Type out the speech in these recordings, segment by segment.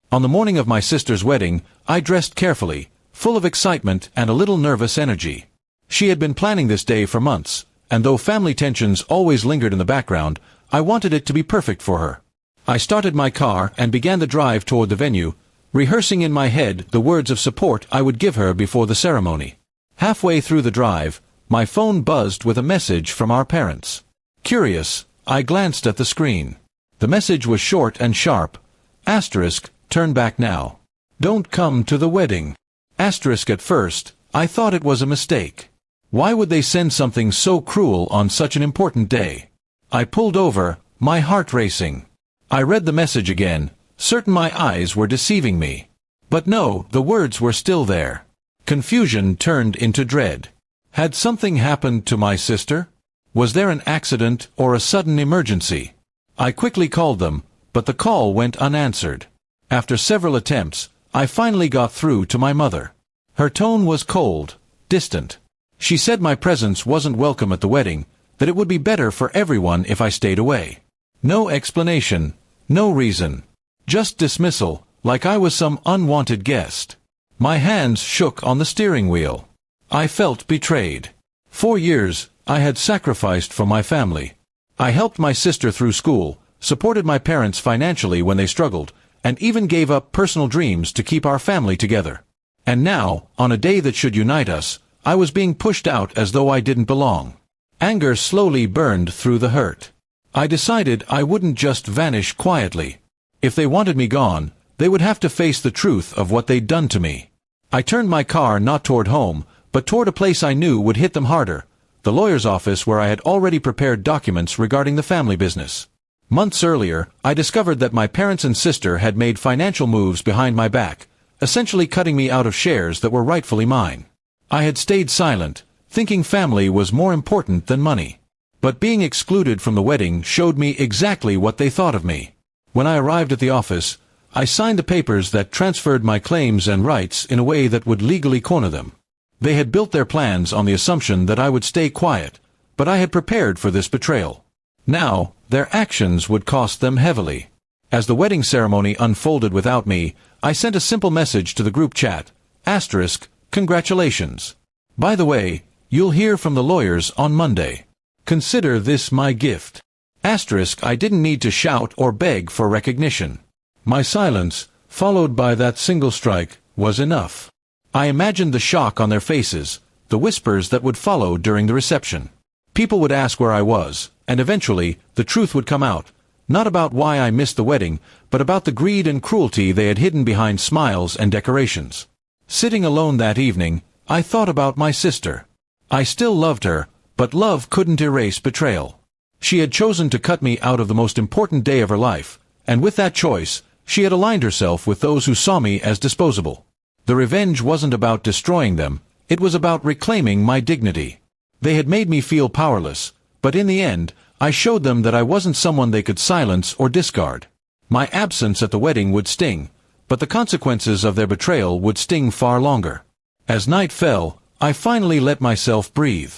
On the morning of my sister's wedding, I dressed carefully, full of excitement and a little nervous energy. She had been planning this day for months, and though family tensions always lingered in the background, I wanted it to be perfect for her. I started my car and began the drive toward the venue, rehearsing in my head the words of support I would give her before the ceremony. Halfway through the drive, my phone buzzed with a message from our parents. Curious, I glanced at the screen. The message was short and sharp. Asterisk, turn back now. Don't come to the wedding. Asterisk. At first, I thought it was a mistake. Why would they send something so cruel on such an important day? I pulled over, my heart racing. I read the message again, certain my eyes were deceiving me. But no, the words were still there. Confusion turned into dread. Had something happened to my sister? Was there an accident or a sudden emergency? I quickly called them, but the call went unanswered. After several attempts, I finally got through to my mother. Her tone was cold, distant. She said my presence wasn't welcome at the wedding, that it would be better for everyone if I stayed away. No explanation, no reason. Just dismissal, like I was some unwanted guest. My hands shook on the steering wheel. I felt betrayed. 4 years, I had sacrificed for my family. I helped my sister through school, supported my parents financially when they struggled, and even gave up personal dreams to keep our family together. And now, on a day that should unite us, I was being pushed out as though I didn't belong. Anger slowly burned through the hurt. I decided I wouldn't just vanish quietly. If they wanted me gone, they would have to face the truth of what they'd done to me. I turned my car not toward home, but toward a place I knew would hit them harder, the lawyer's office where I had already prepared documents regarding the family business. Months earlier, I discovered that my parents and sister had made financial moves behind my back, essentially cutting me out of shares that were rightfully mine. I had stayed silent, thinking family was more important than money. But being excluded from the wedding showed me exactly what they thought of me. When I arrived at the office, I signed the papers that transferred my claims and rights in a way that would legally corner them. They had built their plans on the assumption that I would stay quiet, but I had prepared for this betrayal. Now, their actions would cost them heavily. As the wedding ceremony unfolded without me, I sent a simple message to the group chat, asterisk, congratulations. By the way, you'll hear from the lawyers on Monday. Consider this my gift. Asterisk. I didn't need to shout or beg for recognition. My silence, followed by that single strike, was enough. I imagined the shock on their faces, the whispers that would follow during the reception. People would ask where I was, and eventually, the truth would come out, not about why I missed the wedding, but about the greed and cruelty they had hidden behind smiles and decorations. Sitting alone that evening, I thought about my sister. I still loved her, but love couldn't erase betrayal. She had chosen to cut me out of the most important day of her life, and with that choice, she had aligned herself with those who saw me as disposable. The revenge wasn't about destroying them, it was about reclaiming my dignity. They had made me feel powerless, but in the end, I showed them that I wasn't someone they could silence or discard. My absence at the wedding would sting, but the consequences of their betrayal would sting far longer. As night fell, I finally let myself breathe.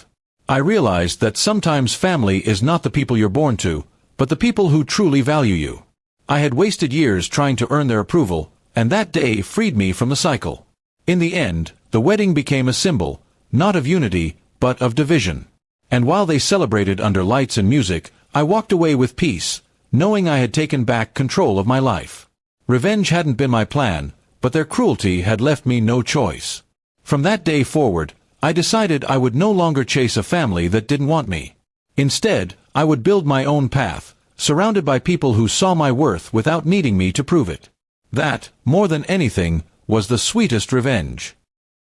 I realized that sometimes family is not the people you're born to, but the people who truly value you. I had wasted years trying to earn their approval, and that day freed me from the cycle. In the end, the wedding became a symbol, not of unity, but of division. And while they celebrated under lights and music, I walked away with peace, knowing I had taken back control of my life. Revenge hadn't been my plan, but their cruelty had left me no choice. From that day forward, I decided I would no longer chase a family that didn't want me. Instead, I would build my own path, surrounded by people who saw my worth without needing me to prove it. That, more than anything, was the sweetest revenge.